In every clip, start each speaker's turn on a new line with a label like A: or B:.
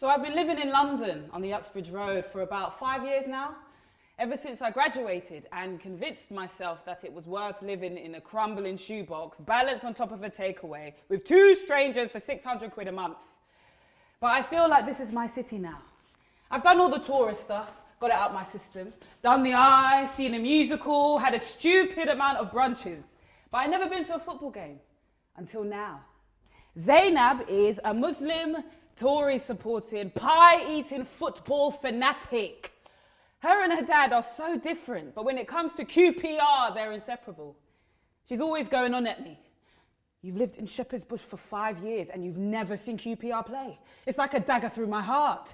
A: So I've been living in London on the Uxbridge Road for about 5 years now, ever since I graduated and convinced myself that it was worth living in a crumbling shoebox, balanced on top of a takeaway, with two strangers for 600 quid a month. But I feel like this is my city now. I've done all the tourist stuff, got it out my system, done the Eye, seen a musical, had a stupid amount of brunches, but I've never been to a football game, until now. Zainab is a Muslim, Tory-supporting, pie-eating football fanatic. Her and her dad are so different, but when it comes to QPR, they're inseparable. She's always going on at me. You've lived in Shepherd's Bush for 5 years and you've never seen QPR play. It's like a dagger through my heart.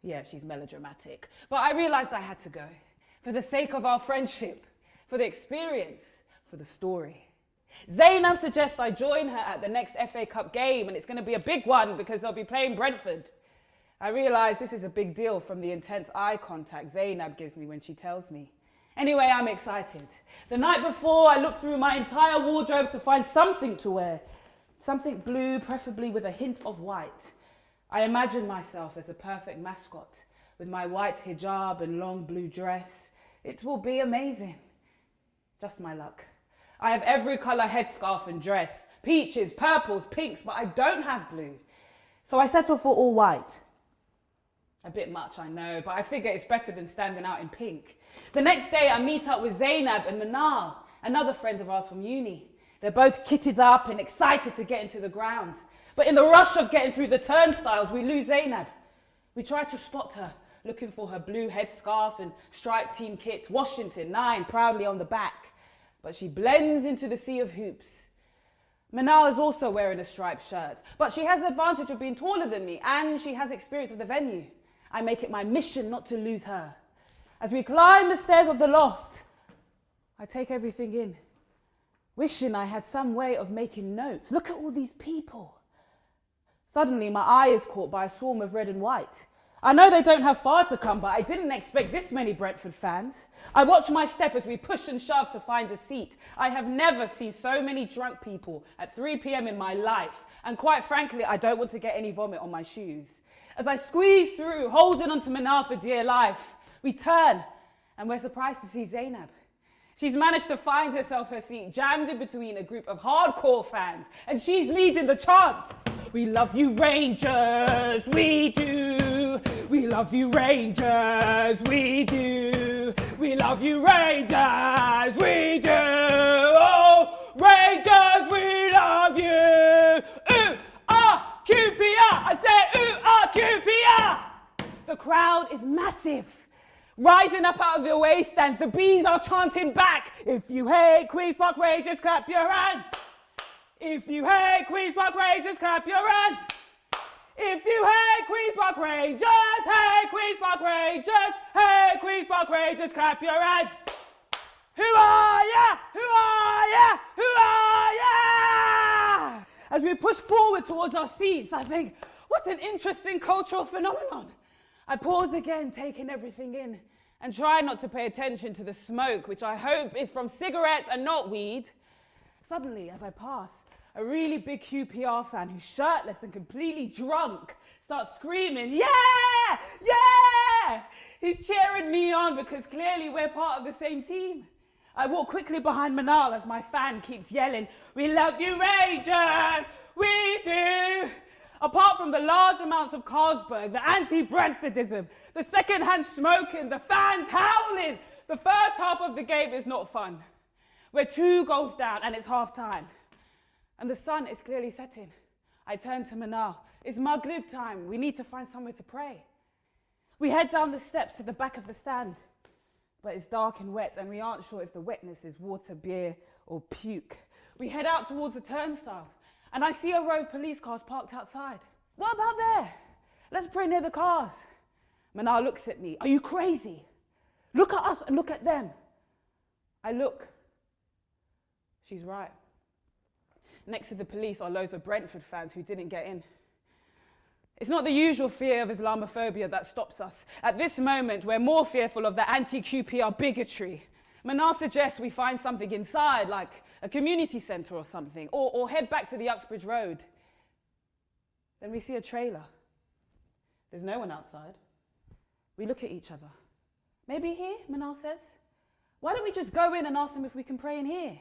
A: Yeah, she's melodramatic. But I realised I had to go. For the sake of our friendship, for the experience, for the story. Zainab suggests I join her at the next FA Cup game, and it's going to be a big one because they'll be playing Brentford. I realise this is a big deal from the intense eye contact Zainab gives me when she tells me. Anyway, I'm excited. The night before, I looked through my entire wardrobe to find something to wear. Something blue, preferably with a hint of white. I imagine myself as the perfect mascot, with my white hijab and long blue dress. It will be amazing. Just my luck. I have every colour headscarf and dress, peaches, purples, pinks, but I don't have blue. So I settle for all white. A bit much, I know, but I figure it's better than standing out in pink. The next day, I meet up with Zainab and Manal, another friend of ours from uni. They're both kitted up and excited to get into the grounds. But in the rush of getting through the turnstiles, we lose Zainab. We try to spot her, looking for her blue headscarf and striped team kit, Washington 9 proudly on the back. But she blends into the sea of hoops. Manal is also wearing a striped shirt, but she has the advantage of being taller than me and she has experience of the venue. I make it my mission not to lose her. As we climb the stairs of the loft, I take everything in, wishing I had some way of making notes. Look at all these people. Suddenly, my eye is caught by a swarm of red and white. I know they don't have far to come, but I didn't expect this many Brentford fans. I watch my step as we push and shove to find a seat. I have never seen so many drunk people at 3 p.m. in my life, and quite frankly, I don't want to get any vomit on my shoes. As I squeeze through, holding onto Manal for dear life, we turn, and we're surprised to see Zainab. She's managed to find herself her seat, jammed in between a group of hardcore fans, and she's leading the chant. We love you, Rangers, we do. We love you, Rangers, we do. We love you, Rangers, we do. Oh, Rangers, we love you. Ooh, ah, QPR. I said, ooh, ah, QPR. The crowd is massive. Rising up out of the away stands, the bees are chanting back. If you hate Queen's Park Rangers, clap your hands. If you hate Queen's Park Rangers, clap your hands. If you hate Queen's Park Rangers, hate Queen's Park Rangers, hate Queen's Park Rangers, clap your hands. Who are ya? Who are ya? Who are ya? As we push forward towards our seats, I think, what an interesting cultural phenomenon. I pause again, taking everything in, and try not to pay attention to the smoke, which I hope is from cigarettes and not weed. Suddenly, as I pass, a really big QPR fan who's shirtless and completely drunk starts screaming, yeah, yeah! He's cheering me on because clearly we're part of the same team. I walk quickly behind Manal as my fan keeps yelling, we love you, Rangers, we do! Apart from the large amounts of Carlsberg, the anti-Brentfordism, the second-hand smoking, the fans howling, the first half of the game is not fun. We're 2 goals down and it's half-time. And the sun is clearly setting. I turn to Manal. It's Maghrib time. We need to find somewhere to pray. We head down the steps to the back of the stand. But it's dark and wet and we aren't sure if the wetness is water, beer or puke. We head out towards the turnstiles. And I see a row of police cars parked outside. What about there? Let's pray near the cars. Manal looks at me. Are you crazy? Look at us and look at them. I look. She's right. Next to the police are loads of Brentford fans who didn't get in. It's not the usual fear of Islamophobia that stops us. At this moment, we're more fearful of the anti-QPR bigotry. Manal suggests we find something inside, like a community centre or something, or head back to the Uxbridge Road. Then we see a trailer. There's no one outside. We look at each other. Maybe here, Manal says. Why don't we just go in and ask them if we can pray in here?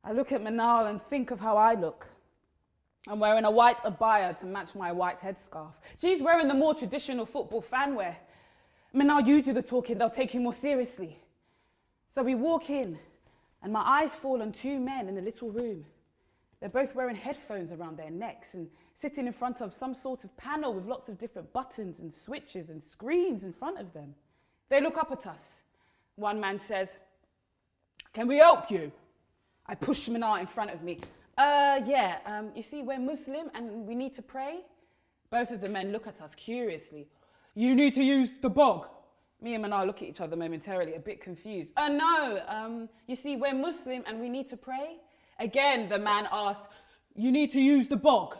A: I look at Manal and think of how I look. I'm wearing a white abaya to match my white headscarf. She's wearing the more traditional football fan wear. Manal, you do the talking, they'll take you more seriously. So we walk in, and my eyes fall on two men in a little room. They're both wearing headphones around their necks and sitting in front of some sort of panel with lots of different buttons and switches and screens in front of them. They look up at us. One man says, "Can we help you?" I push Manal in front of me. You see, we're Muslim and we need to pray. Both of the men look at us curiously. "You need to use the bog." Me and Manal look at each other momentarily, a bit confused. No, you see, we're Muslim and we need to pray. Again, the man asked, "You need to use the bog."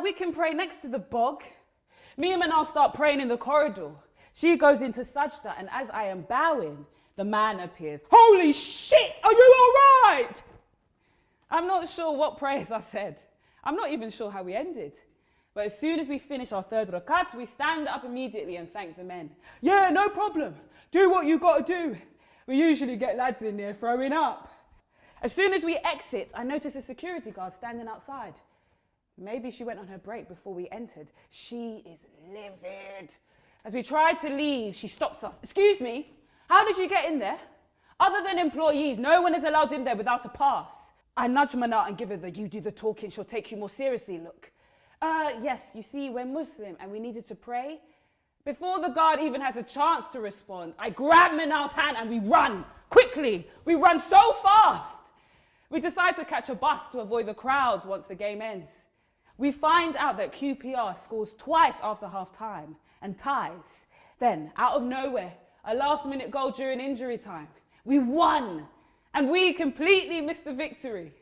A: We can pray next to the bog. Me and Manal start praying in the corridor. She goes into sajda, and as I am bowing, the man appears. "Holy shit, are you all right?" I'm not sure what prayers I said. I'm not even sure how we ended. But as soon as we finish our third rakat, we stand up immediately and thank the men. "Yeah, no problem. Do what you got to do." We usually get lads in there throwing up. As soon as we exit, I notice a security guard standing outside. Maybe she went on her break before we entered. She is livid. As we try to leave, she stops us. "Excuse me, how did you get in there? Other than employees, no one is allowed in there without a pass." I nudge Manal and give her the "you do the talking, she'll take you more seriously" look. Yes, you see, we're Muslim and we needed to pray. Before the guard even has a chance to respond, I grab Manal's hand and we run. Quickly, we run so fast. We decide to catch a bus to avoid the crowds once the game ends. We find out that QPR scores twice after half-time and ties. Then, out of nowhere, a last-minute goal during injury time. We won, and we completely missed the victory.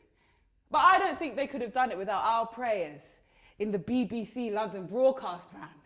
A: But I don't think they could have done it without our prayers in the BBC London broadcast van.